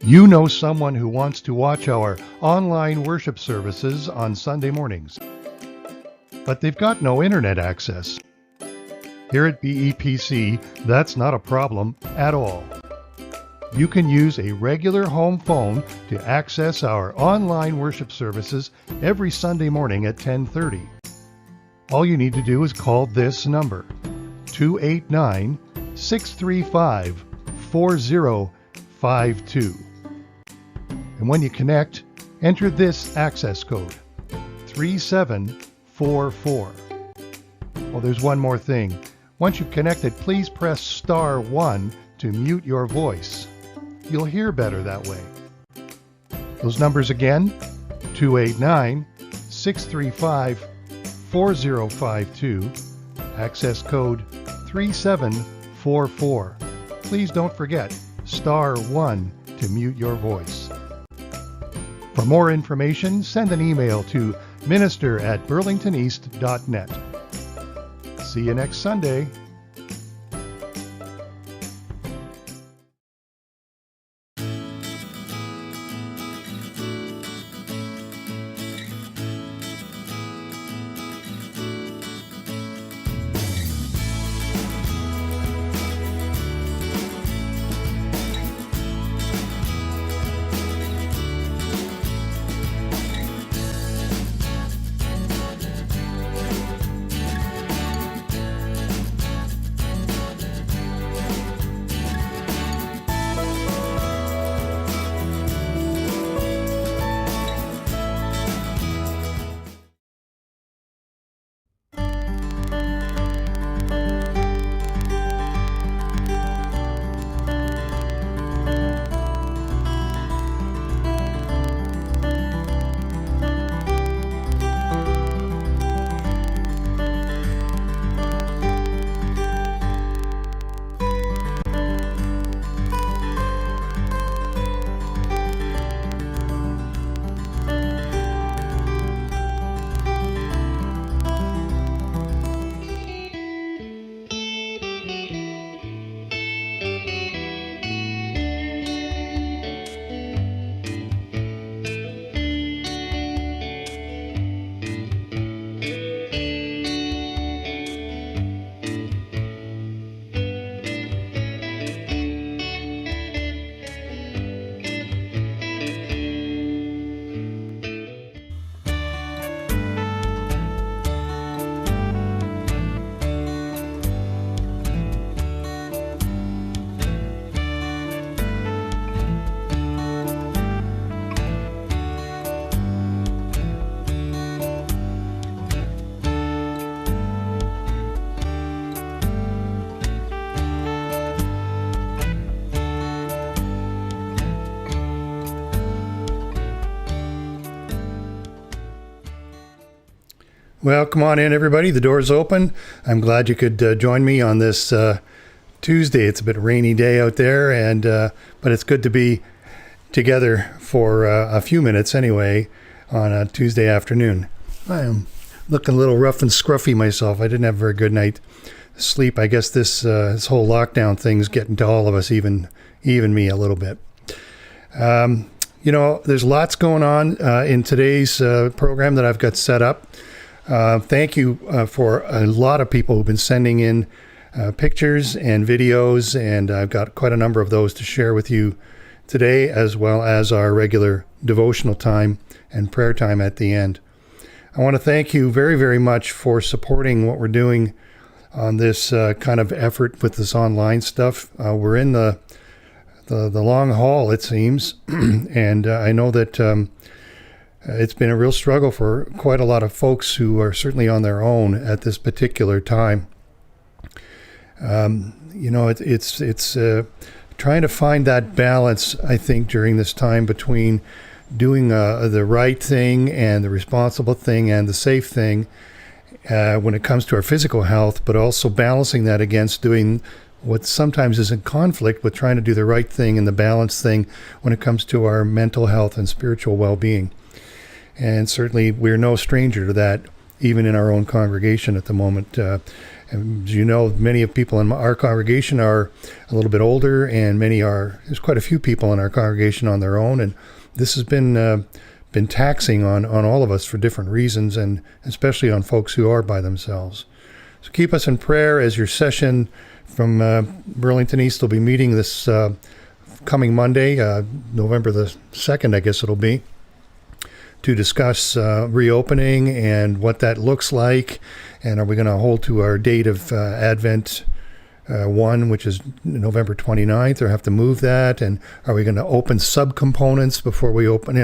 You know someone who wants to watch our online worship services on Sunday mornings, but they've got no internet access. Here at BEPC, that's not a problem at all. You can use a regular home phone to access our online worship services every Sunday morning at 10:30. All you need to do is call this number, 289-635-4052. And when you connect, enter this access code, 3744. Well, there's one more thing. Once you've connected, please press star 1 to mute your voice. You'll hear better that way. Those numbers again, 289-635-4052, access code 3744. Please don't forget, star 1 to mute your voice. For more information, send an email to minister@burlingtoneast.net. See you next Sunday. Well, come on in, everybody. The door's open. I'm glad you could join me on this Tuesday. It's a bit rainy day out there, but it's good to be together for a few minutes anyway on a Tuesday afternoon. I am looking a little rough and scruffy myself. I didn't have a very good night sleep. I guess this whole lockdown thing's getting to all of us, even me a little bit. There's lots going on in today's program that I've got set up. Thank you for a lot of people who've been sending in pictures and videos, and I've got quite a number of those to share with you today, as well as our regular devotional time and prayer time at the end. I want to thank you very, very much for supporting what we're doing on this kind of effort with this online stuff. We're in the long haul, it seems, and I know that it's been a real struggle for quite a lot of folks who are certainly on their own at this particular time. It's trying to find that balance, I think, during this time between doing the right thing and the responsible thing and the safe thing when it comes to our physical health, but also balancing that against doing what sometimes is in conflict with trying to do the right thing and the balanced thing when it comes to our mental health and spiritual well-being. And certainly we're no stranger to that, even in our own congregation at the moment. As you know, many of people in our congregation are a little bit older, and there's quite a few people in our congregation on their own, and this has been taxing on all of us for different reasons, and especially on folks who are by themselves. So keep us in prayer as your session from Burlington East will be meeting this coming Monday, November the 2nd, I guess it'll be, to discuss reopening and what that looks like, and are we going to hold to our date of Advent 1, which is November 29th, or have to move that, and are we going to open subcomponents before we open,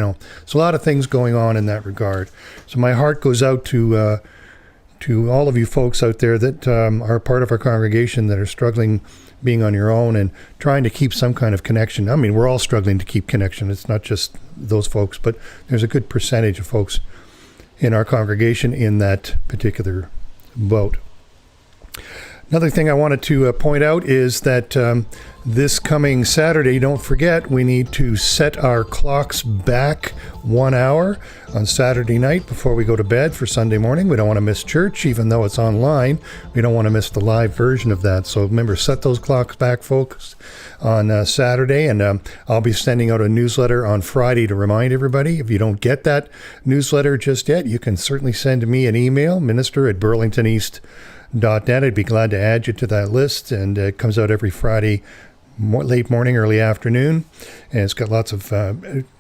so a lot of things going on in that regard. So my heart goes out to all of you folks out there that are part of our congregation that are struggling being on your own and trying to keep some kind of connection. I mean, we're all struggling to keep connection. It's not just those folks, but there's a good percentage of folks in our congregation in that particular boat. Another thing I wanted to point out is that this coming Saturday, don't forget, we need to set our clocks back 1 hour on Saturday night before we go to bed for Sunday morning. We don't want to miss church, even though it's online. We don't want to miss the live version of that. So remember, set those clocks back, folks, on Saturday. And I'll be sending out a newsletter on Friday to remind everybody. If you don't get that newsletter just yet, you can certainly send me an email, minister@burlingtoneast.net. I'd be glad to add you to that list, and it comes out every Friday, late morning, early afternoon, and it's got lots of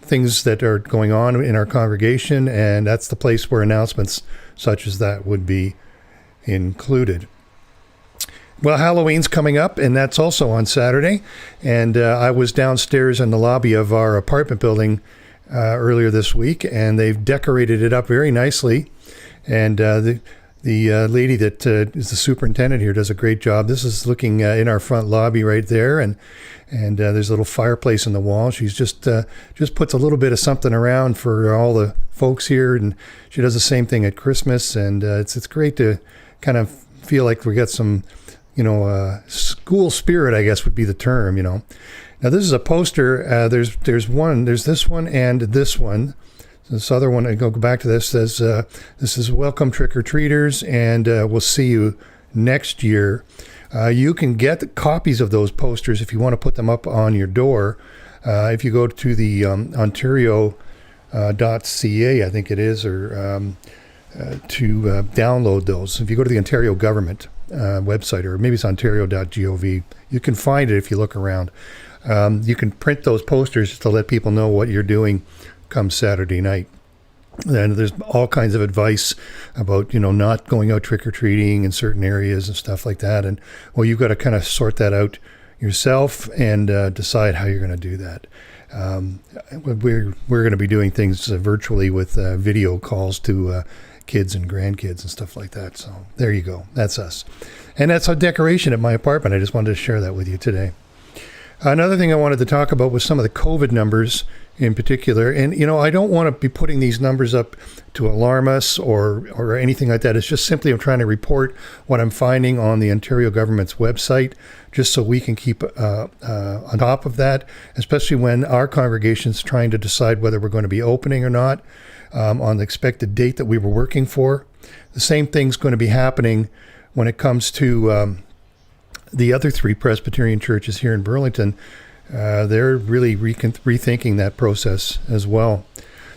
things that are going on in our congregation, and that's the place where announcements such as that would be included. Well, Halloween's coming up, and that's also on Saturday, and I was downstairs in the lobby of our apartment building earlier this week, and they've decorated it up very nicely, and the lady that is the superintendent here does a great job. This is looking in our front lobby right there, and there's a little fireplace in the wall. She's just puts a little bit of something around for all the folks here, and she does the same thing at Christmas, and it's great to kind of feel like we got some, school spirit, I guess would be the term. Now this is a poster. There's this one and this one. This other one, I go back to this, says, this is welcome trick-or-treaters, and we'll see you next year. You can get copies of those posters if you want to put them up on your door. If you go to the Ontario.ca, I think it is, or to download those. If you go to the Ontario government website, or maybe it's ontario.gov, you can find it if you look around. You can print those posters just to let people know what you're doing come Saturday night. And there's all kinds of advice about, not going out trick-or-treating in certain areas and stuff like that. And, well, you've got to kind of sort that out yourself and decide how you're going to do that. We're going to be doing things virtually with video calls to kids and grandkids and stuff like that. So there you go. That's us. And that's a decoration at my apartment. I just wanted to share that with you today. Another thing I wanted to talk about was some of the COVID numbers in particular. And, I don't want to be putting these numbers up to alarm us or anything like that. It's just simply I'm trying to report what I'm finding on the Ontario government's website, just so we can keep on top of that, especially when our congregation's trying to decide whether we're going to be opening or not on the expected date that we were working for. The same thing's going to be happening when it comes to the other three Presbyterian churches here in Burlington. They're really rethinking that process as well.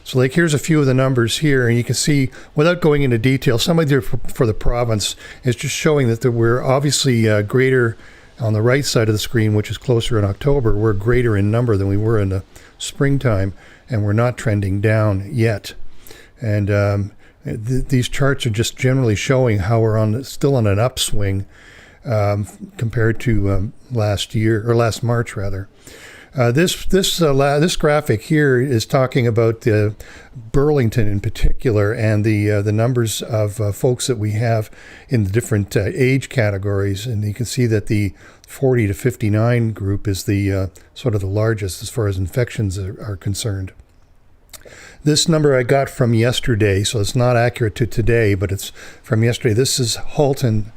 So here's a few of the numbers here, and you can see, without going into detail, some of them for the province is just showing that we're obviously greater on the right side of the screen, which is closer in October. We're greater in number than we were in the springtime, and we're not trending down yet. And these charts are just generally showing how we're still on an upswing compared to last March rather. This graphic here is talking about Burlington in particular, and the numbers of folks that we have in the different age categories, and you can see that the 40 to 59 group is the sort of the largest as far as infections are concerned. This number I got from yesterday, so it's not accurate to today, but it's from yesterday. This is Halton,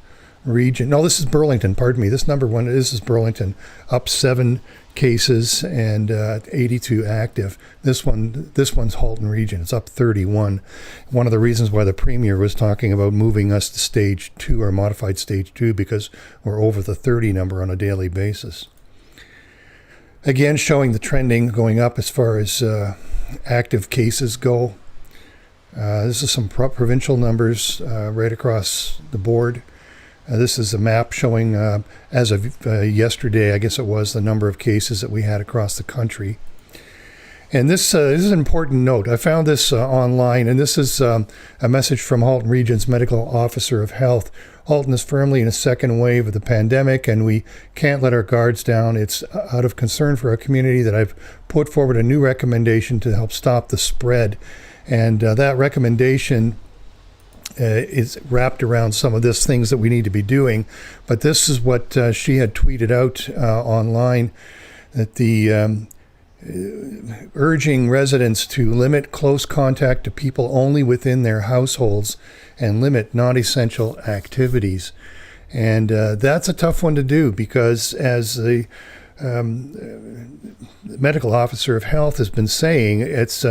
region. No, this is Burlington, pardon me. This number one, this is Burlington, up 7 cases and 82 active. This one's Halton region. It's up 31. One of the reasons why the Premier was talking about moving us to stage 2 or modified stage 2, because we're over the 30 number on a daily basis. Again, showing the trending going up as far as active cases go. This is some provincial numbers right across the board. This is a map showing, as of yesterday, I guess it was, the number of cases that we had across the country. And this is an important note. I found this online, and this is a message from Halton Region's Medical Officer of Health. Halton is firmly in a second wave of the pandemic, and we can't let our guards down. It's out of concern for our community that I've put forward a new recommendation to help stop the spread. And that recommendation is wrapped around some of these things that we need to be doing. But this is what she had tweeted out online, that the urging residents to limit close contact to people only within their households and limit non-essential activities. And that's a tough one to do, because as the medical officer of health has been saying, it's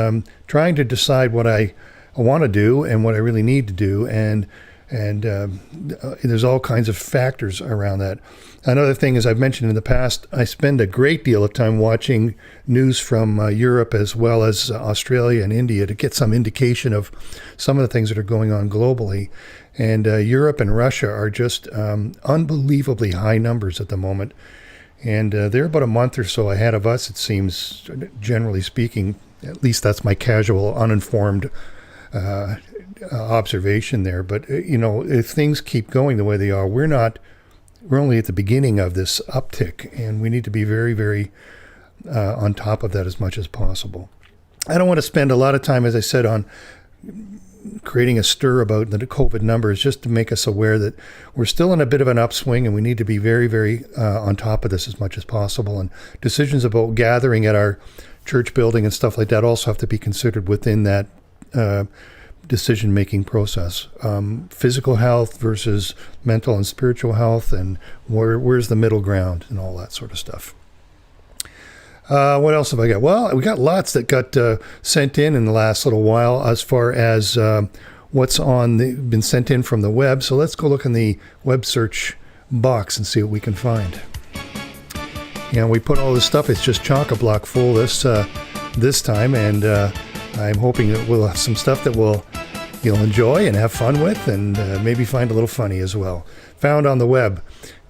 trying to decide what I want to do and what I really need to do, and there's all kinds of factors around that. Another thing, as I've mentioned in the past, I spend a great deal of time watching news from Europe as well as Australia and India to get some indication of some of the things that are going on globally. And Europe and Russia are just unbelievably high numbers at the moment. And they're about a month or so ahead of us, it seems, generally speaking. At least that's my casual, uninformed observation there. But if things keep going the way they are, we're only at the beginning of this uptick, and we need to be very, very on top of that as much as possible. I don't want to spend a lot of time, as I said, on creating a stir about the COVID numbers, just to make us aware that we're still in a bit of an upswing, and we need to be very, very on top of this as much as possible. And decisions about gathering at our church building and stuff like that also have to be considered within that decision-making process. Physical health versus mental and spiritual health, and where's the middle ground, and all that sort of stuff. What else have I got? Well, we got lots that got sent in the last little while as far as what's been sent in from the web. So let's go look in the web search box and see what we can find. We put all this stuff, it's just chock-a-block full this time, and I'm hoping that we'll have some stuff that you'll enjoy and have fun with, and maybe find a little funny as well. Found on the web.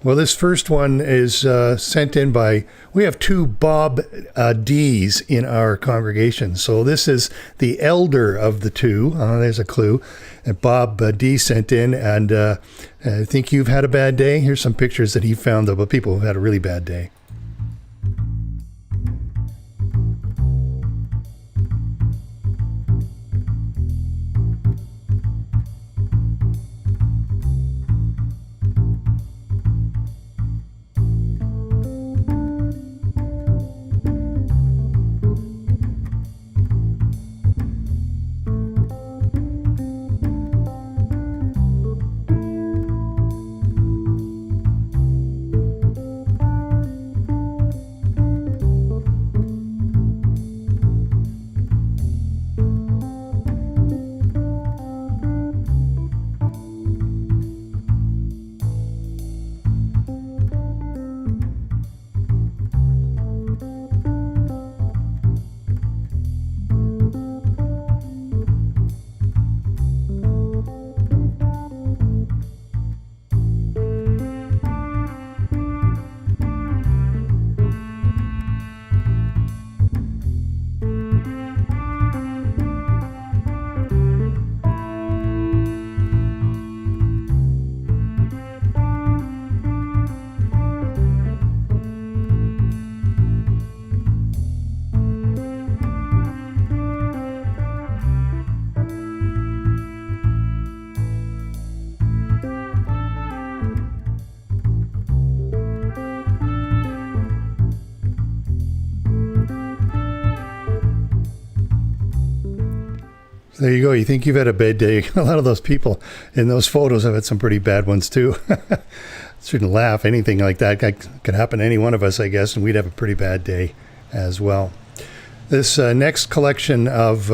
Well, this first one is sent in by, we have 2 Bob D's in our congregation. So this is the elder of the 2. There's a clue. Bob D sent in, and I think you've had a bad day. Here's some pictures that he found of people who've had a really bad day. There you go. You think you've had a bad day. A lot of those people in those photos have had some pretty bad ones too. Shouldn't laugh. Anything like that could happen to any one of us, I guess, and we'd have a pretty bad day as well. This next collection of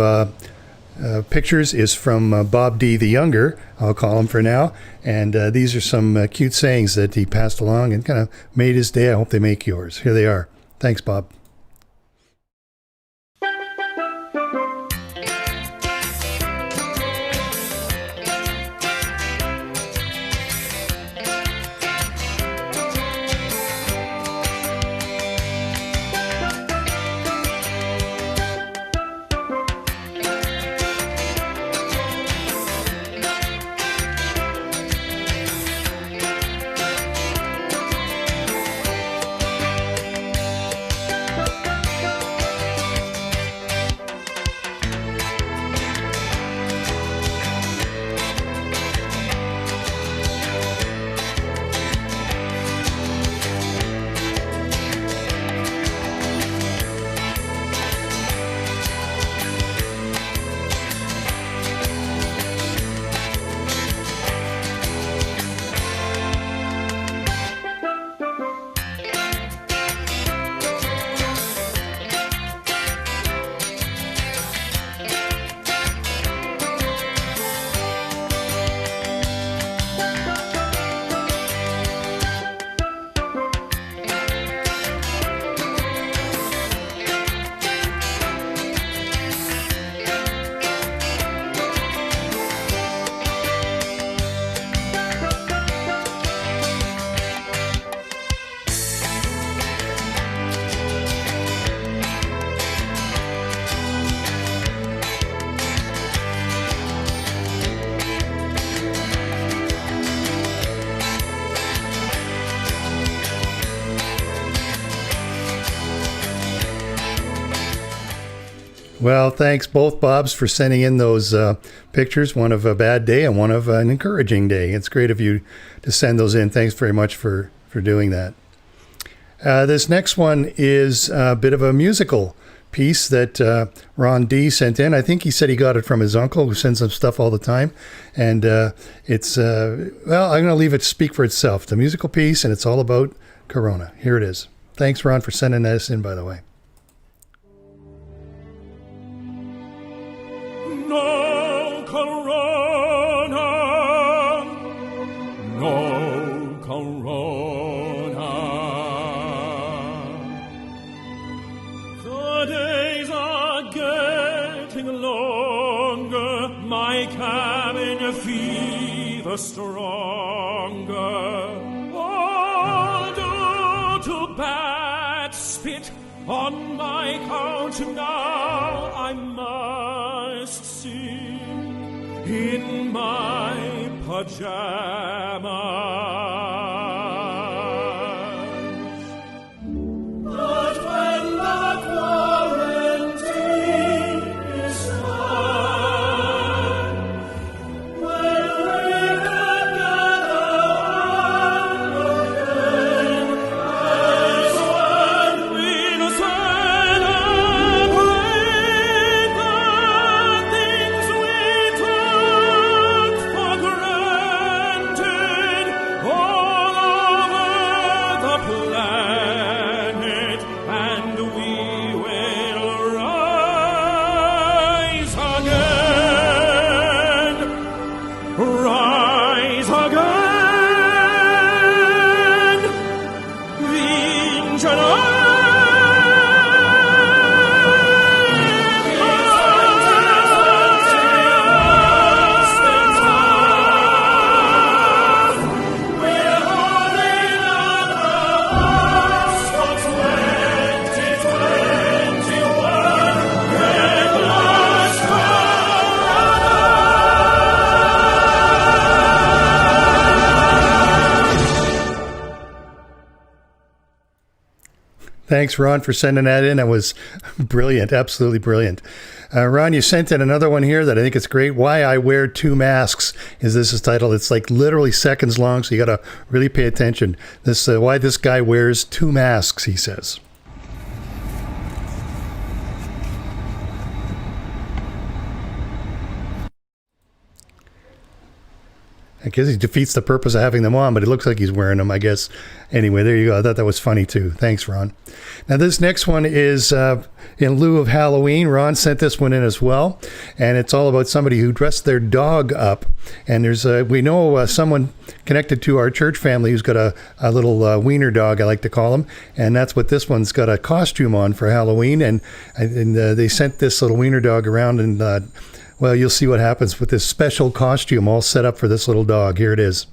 pictures is from Bob D. the Younger, I'll call him for now. And these are some cute sayings that he passed along and kind of made his day. I hope they make yours. Here they are. Thanks, Bob. Well, thanks both Bobs for sending in those pictures, one of a bad day and one of an encouraging day. It's great of you to send those in. Thanks very much for doing that. This next one is a bit of a musical piece that Ron D sent in. I think he said he got it from his uncle, who sends him stuff all the time. And it's, well, I'm going to leave it speak for itself. The musical piece, and it's all about Corona. Here it is. Thanks, Ron, for sending this in, by the way. No corona, no corona. The days are getting longer, my cabin fever stronger. All due to bad spit on my couch now. I must sing in my pajamas. But when the quarantine is done, when we can gather again, as one we'll celebrate the things we took for granted all over the planet, and we will rise again, rise again, Thanks, Ron, for sending that in. That was brilliant, absolutely brilliant. Ron, you sent in another one here that I think is great. Why I Wear Two Masks is this is titled. It's like literally seconds long, so you got to really pay attention. This why this guy wears two masks, he says. I guess he defeats the purpose of having them on, but it looks like he's wearing them, I guess. Anyway, there you go. I thought that was funny, too. Thanks, Ron. Now, this next one is in lieu of Halloween. Ron sent this one in as well, and it's all about somebody who dressed their dog up. And there's we know someone connected to our church family who's got a little wiener dog, I like to call him, and that's what this one's got a costume on for Halloween. And they sent this little wiener dog around, and well, you'll see what happens with this special costume all set up for this little dog. Here it is.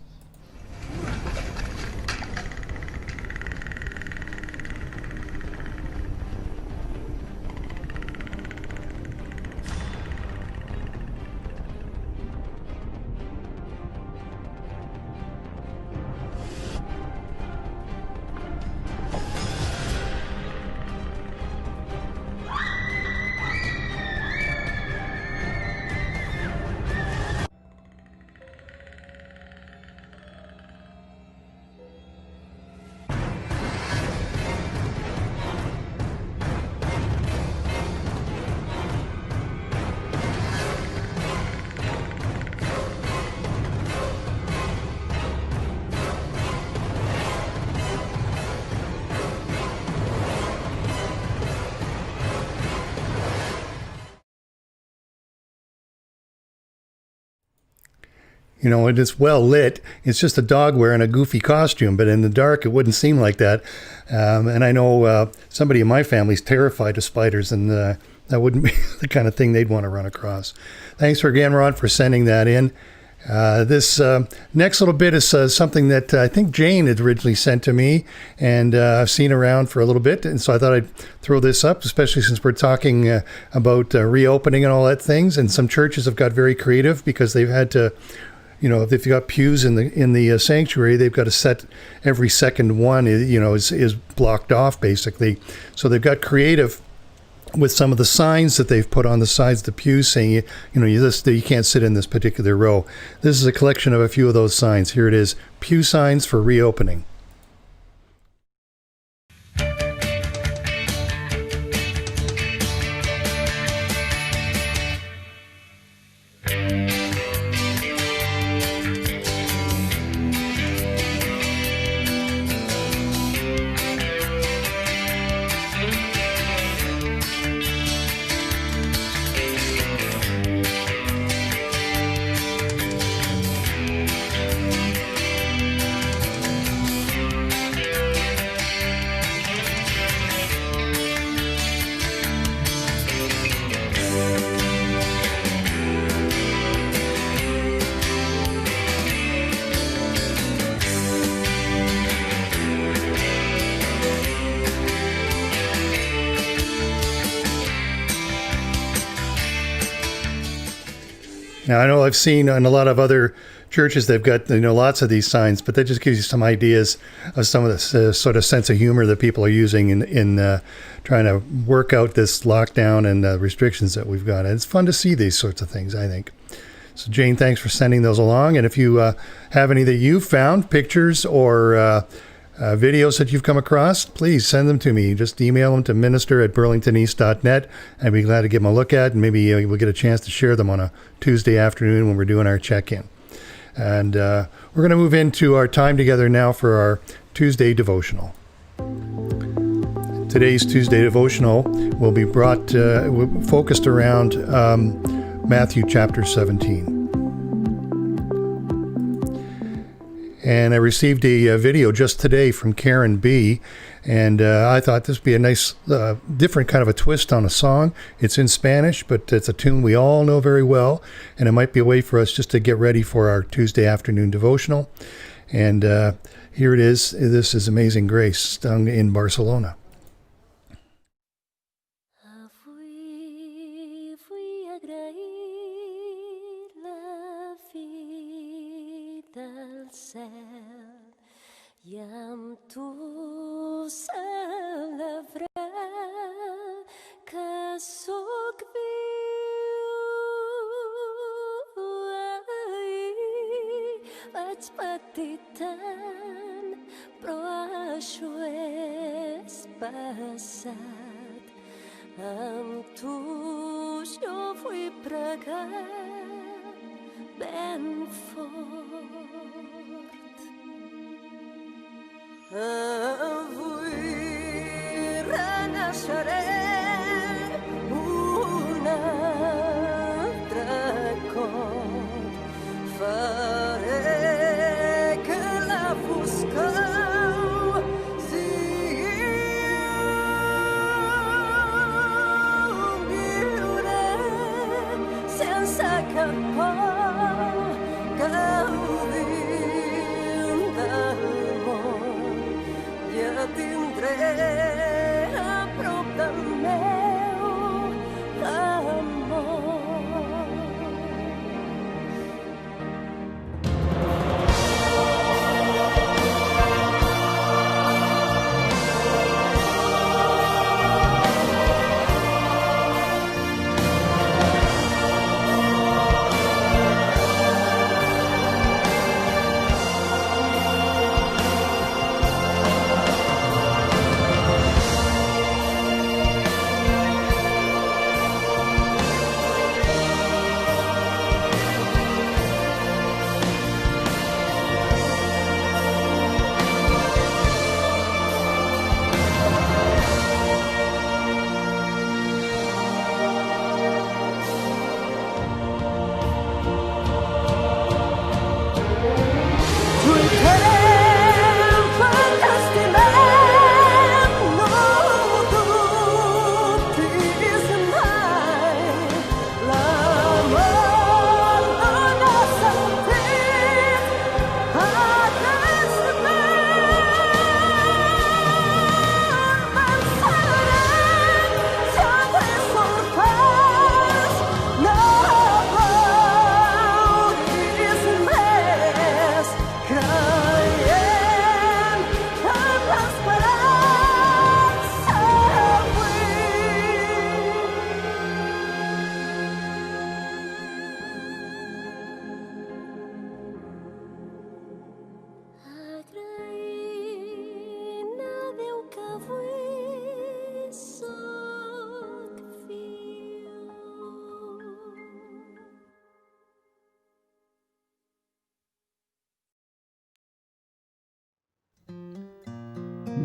You know, it is well lit. It's just a dog wearing a goofy costume, but in the dark, it wouldn't seem like that. And I know somebody in my family's terrified of spiders, and that wouldn't be the kind of thing they'd want to run across. Thanks again, Ron, for sending that in. This next little bit is something that I think Jane had originally sent to me, and I've seen around for a little bit, and so I thought I'd throw this up, especially since we're talking about reopening and all that things. And some churches have got very creative because they've had to, you know, if they've got pews in the sanctuary, they've got to set every second one, you know, is blocked off basically. So they've got creative with some of the signs that they've put on the sides of the pews saying, you know, you can't sit in this particular row. This is a collection of a few of those signs. Here it is, pew signs for reopening. Now, I know I've seen in a lot of other churches, they've got, you know, lots of these signs, but that just gives you some ideas of some of the sort of sense of humor that people are using in trying to work out this lockdown and restrictions that we've got. And it's fun to see these sorts of things, I think. So, Jane, thanks for sending those along. And if you have any that you've found, pictures or videos that you've come across, please send them to me. Just email them to minister@burlingtoneast.net. I'd be glad to give them a look at, and maybe we'll get a chance to share them on a Tuesday afternoon when we're doing our check-in. And we're going to move into our time together now for our Tuesday devotional. Today's Tuesday devotional will be focused around Matthew chapter 17. And I received a video just today from Karen B. And I thought this would be a nice, different kind of a twist on a song. It's in Spanish, but it's a tune we all know very well. And it might be a way for us just to get ready for our Tuesday afternoon devotional. And here it is. This is Amazing Grace, sung in Barcelona. I amb tu celebrar que sóc viu ahir vaig patir tant però això és passat amb tu jo vull pregar en fort. Avui renaixeré un altre cop. Faré que la foscor sense cap por, gaudint del món. Ja tindré a prop del meu amor.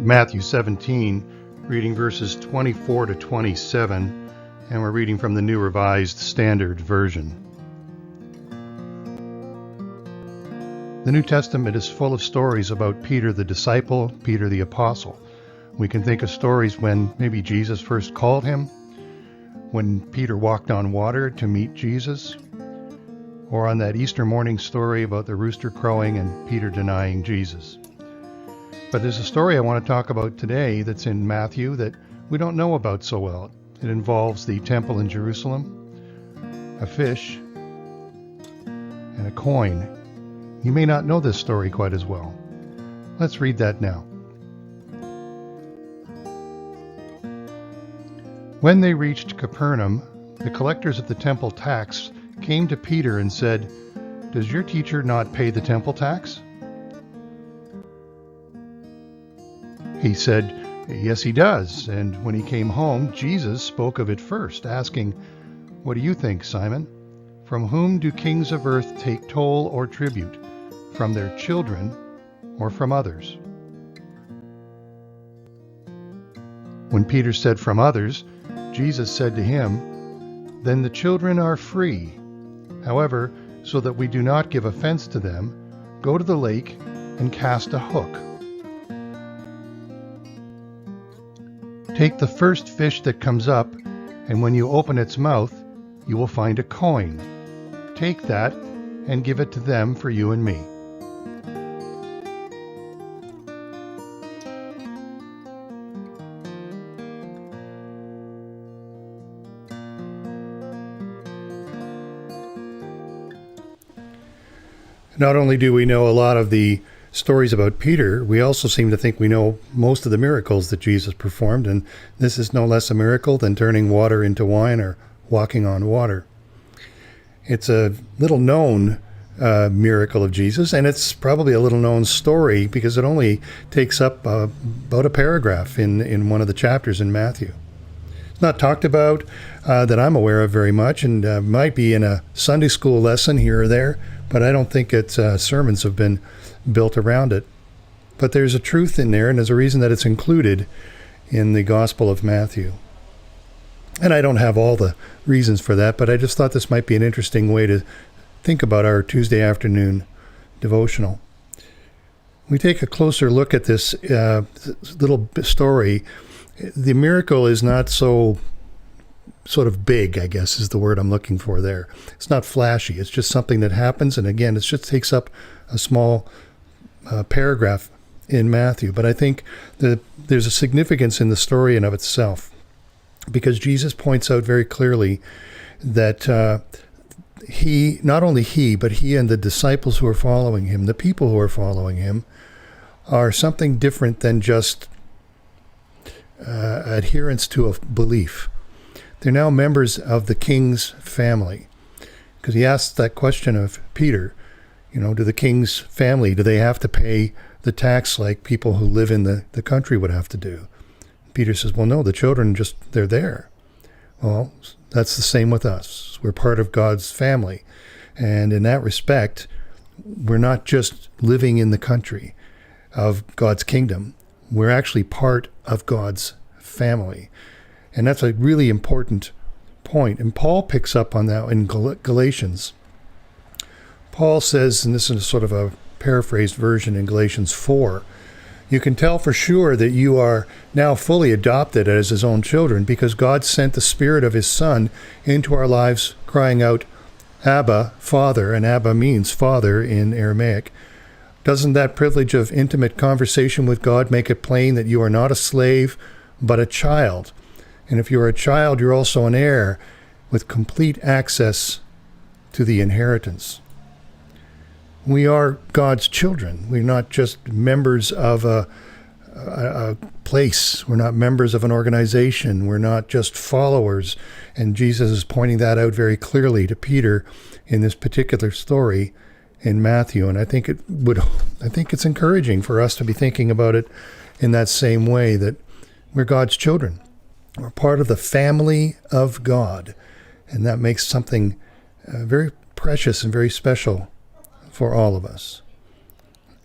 Matthew 17, reading verses 24 to 27, and we're reading from the New Revised Standard Version. The New Testament is full of stories about Peter the disciple, Peter the apostle. We can think of stories when maybe Jesus first called him, when Peter walked on water to meet Jesus, or on that Easter morning story about the rooster crowing and Peter denying Jesus. But there's a story I want to talk about today that's in Matthew that we don't know about so well. It involves the temple in Jerusalem, a fish, and a coin. You may not know this story quite as well. Let's read that now. When they reached Capernaum, the collectors of the temple tax came to Peter and said, "Does your teacher not pay the temple tax?" He said, "Yes, he does." And when he came home, Jesus spoke of it first, asking, "What do you think, Simon? From whom do kings of earth take toll or tribute? From their children or from others?" When Peter said, "From others," Jesus said to him, "Then the children are free. However, so that we do not give offense to them, go to the lake and cast a hook. Take the first fish that comes up, and when you open its mouth, you will find a coin. Take that and give it to them for you and me." Not only do we know a lot of the stories about Peter, we also seem to think we know most of the miracles that Jesus performed, and this is no less a miracle than turning water into wine or walking on water. It's a little known miracle of Jesus, and it's probably a little known story because it only takes up about a paragraph in one of the chapters in Matthew. It's not talked about that I'm aware of very much, and might be in a Sunday school lesson here or there, but I don't think its sermons have been built around it. But there's a truth in there, and there's a reason that it's included in the Gospel of Matthew. And I don't have all the reasons for that, but I just thought this might be an interesting way to think about our Tuesday afternoon devotional. We take a closer look at this little story. The miracle is not so sort of big, I guess is the word I'm looking for there. It's not flashy. It's just something that happens, and again, it just takes up a small paragraph in Matthew. But I think that there's a significance in the story in of itself, because Jesus points out very clearly that he, not only he, but he and the disciples who are following him, the people who are following him, are something different than just adherence to a belief. They're now members of the king's family. Because he asked that question of Peter, do the king's family, do they have to pay the tax like people who live in the country would have to do? Peter says, well, no, the children they're there. Well, that's the same with us. We're part of God's family. And in that respect, we're not just living in the country of God's kingdom. We're actually part of God's family. And that's a really important point. And Paul picks up on that in Galatians. Paul says, and this is sort of a paraphrased version in Galatians 4, you can tell for sure that you are now fully adopted as his own children because God sent the Spirit of his Son into our lives, crying out, Abba, Father, and Abba means Father in Aramaic. Doesn't that privilege of intimate conversation with God make it plain that you are not a slave, but a child? And if you're a child, you're also an heir with complete access to the inheritance. We are God's children. We're not just members of a place. We're not members of an organization. We're not just followers. And Jesus is pointing that out very clearly to Peter in this particular story in Matthew. And I think it's encouraging for us to be thinking about it in that same way, that we're God's children. We're part of the family of God. And that makes something very precious and very special for all of us.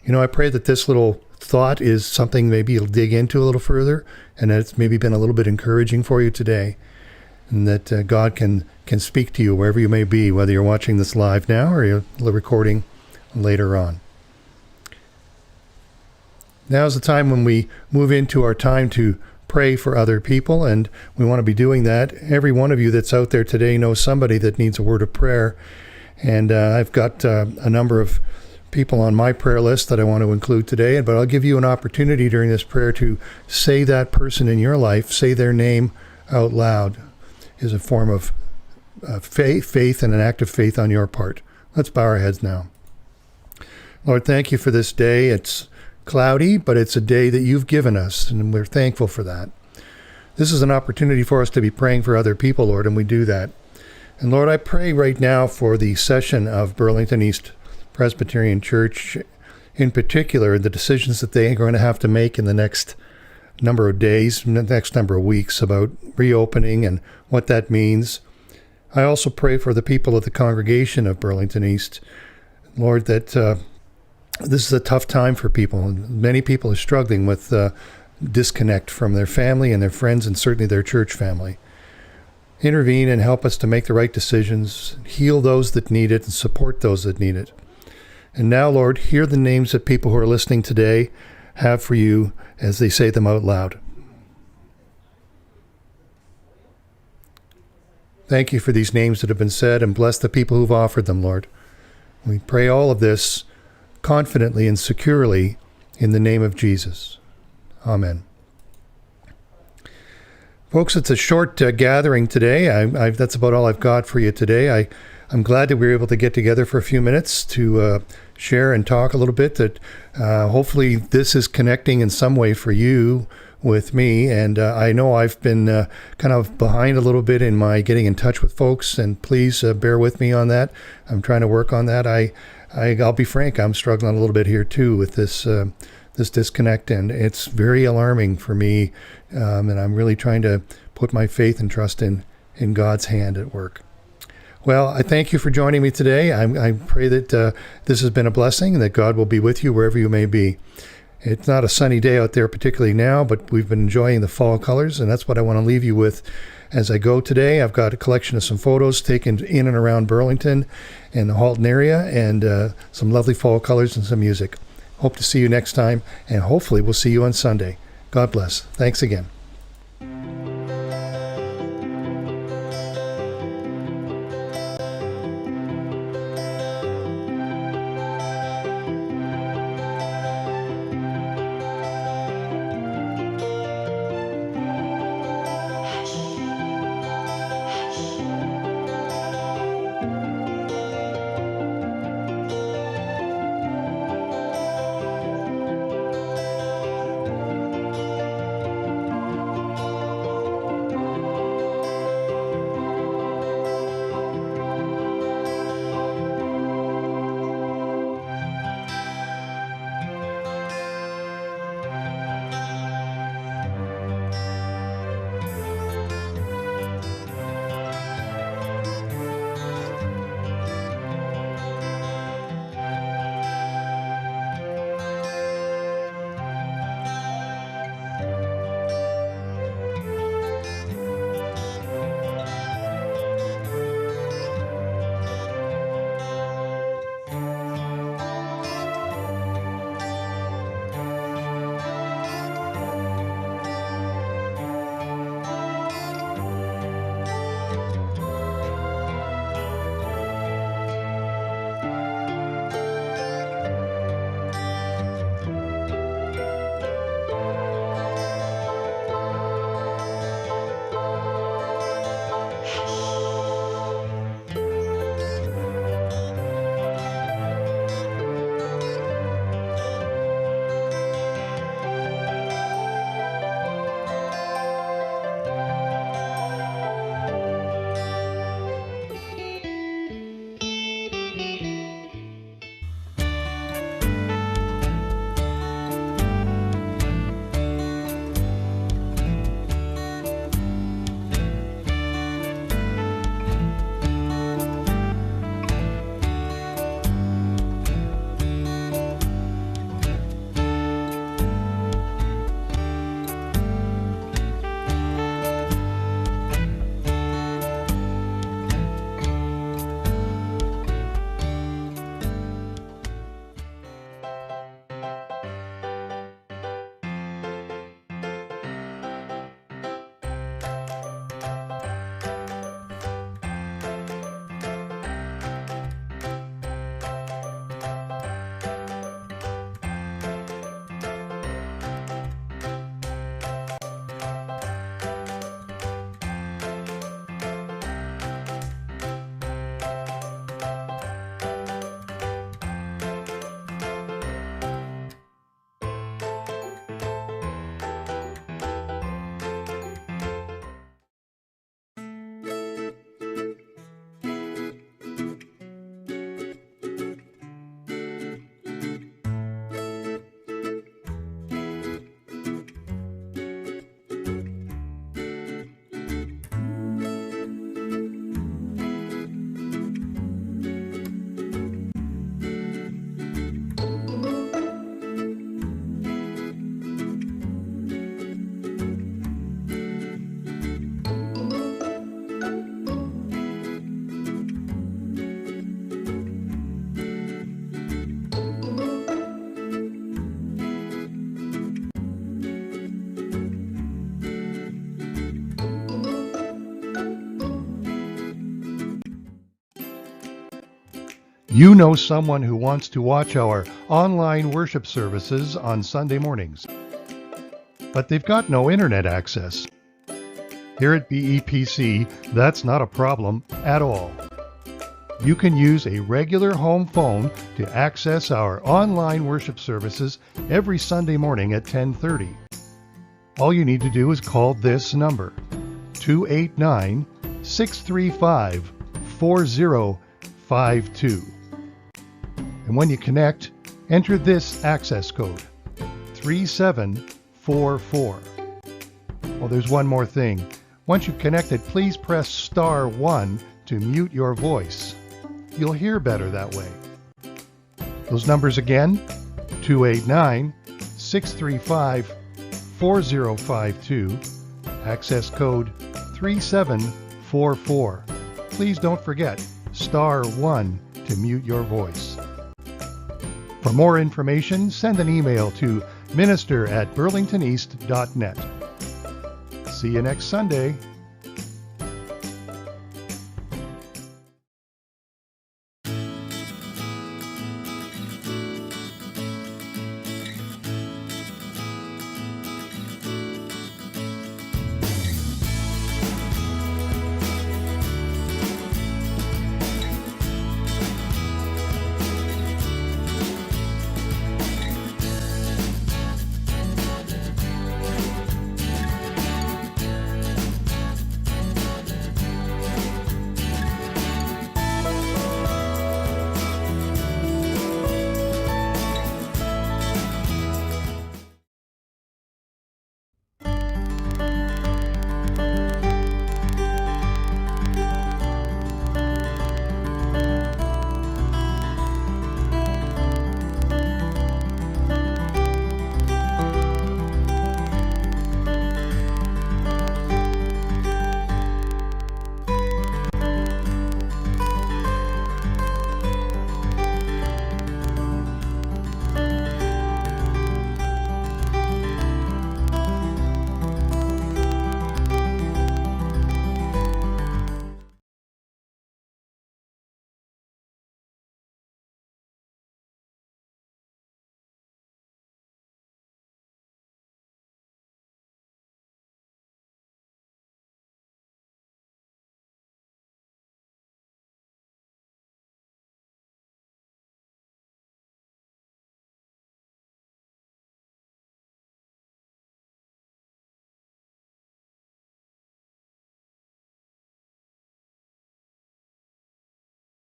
I pray that this little thought is something maybe you'll dig into a little further, and that it's maybe been a little bit encouraging for you today, and that God can speak to you wherever you may be, whether you're watching this live now or you're recording later on. Now's the time when we move into our time to pray for other people, and we want to be doing that. Every one of you that's out there today knows somebody that needs a word of prayer. And I've got a number of people on my prayer list that I want to include today, but I'll give you an opportunity during this prayer to say that person in your life, say their name out loud, is a form of faith and an act of faith on your part. Let's bow our heads now. Lord, thank you for this day. It's cloudy, but it's a day that you've given us, and we're thankful for that. This is an opportunity for us to be praying for other people, Lord, and we do that. And Lord, I pray right now for the session of Burlington East Presbyterian Church, in particular, the decisions that they are going to have to make in the next number of days, the next number of weeks about reopening and what that means. I also pray for the people of the congregation of Burlington East, Lord, that this is a tough time for people. Many people are struggling with disconnect from their family and their friends and certainly their church family. Intervene and help us to make the right decisions, heal those that need it, and support those that need it. And now, Lord, hear the names that people who are listening today have for you as they say them out loud. Thank you for these names that have been said, and bless the people who've offered them, Lord. We pray all of this confidently and securely in the name of Jesus. Amen. Folks, it's a short gathering today. That's about all I've got for you today. I'm glad that we were able to get together for a few minutes to share and talk a little bit. That hopefully this is connecting in some way for you with me. And I know I've been kind of behind a little bit in my getting in touch with folks, and please bear with me on that. I'm trying to work on that. I'll be frank, I'm struggling a little bit here too with this disconnect, and it's very alarming for me, and I'm really trying to put my faith and trust in God's hand at work. Well, I thank you for joining me today. I pray that this has been a blessing and that God will be with you wherever you may be. It's not a sunny day out there particularly now, but we've been enjoying the fall colors, and that's what I want to leave you with as I go today. I've got a collection of some photos taken in and around Burlington and the Halton area, and some lovely fall colors and some music. Hope to see you next time, and hopefully we'll see you on Sunday. God bless. Thanks again. You know someone who wants to watch our online worship services on Sunday mornings, but they've got no internet access. Here at BEPC, that's not a problem at all. You can use a regular home phone to access our online worship services every Sunday morning at 10:30. All you need to do is call this number, 289-635-4052. And when you connect, enter this access code, 3744. Well, there's one more thing. Once you've connected, please press *1 to mute your voice. You'll hear better that way. Those numbers again, 289-635-4052, access code 3744. Please don't forget *1 to mute your voice. For more information, send an email to minister@burlingtoneast.net. See you next Sunday.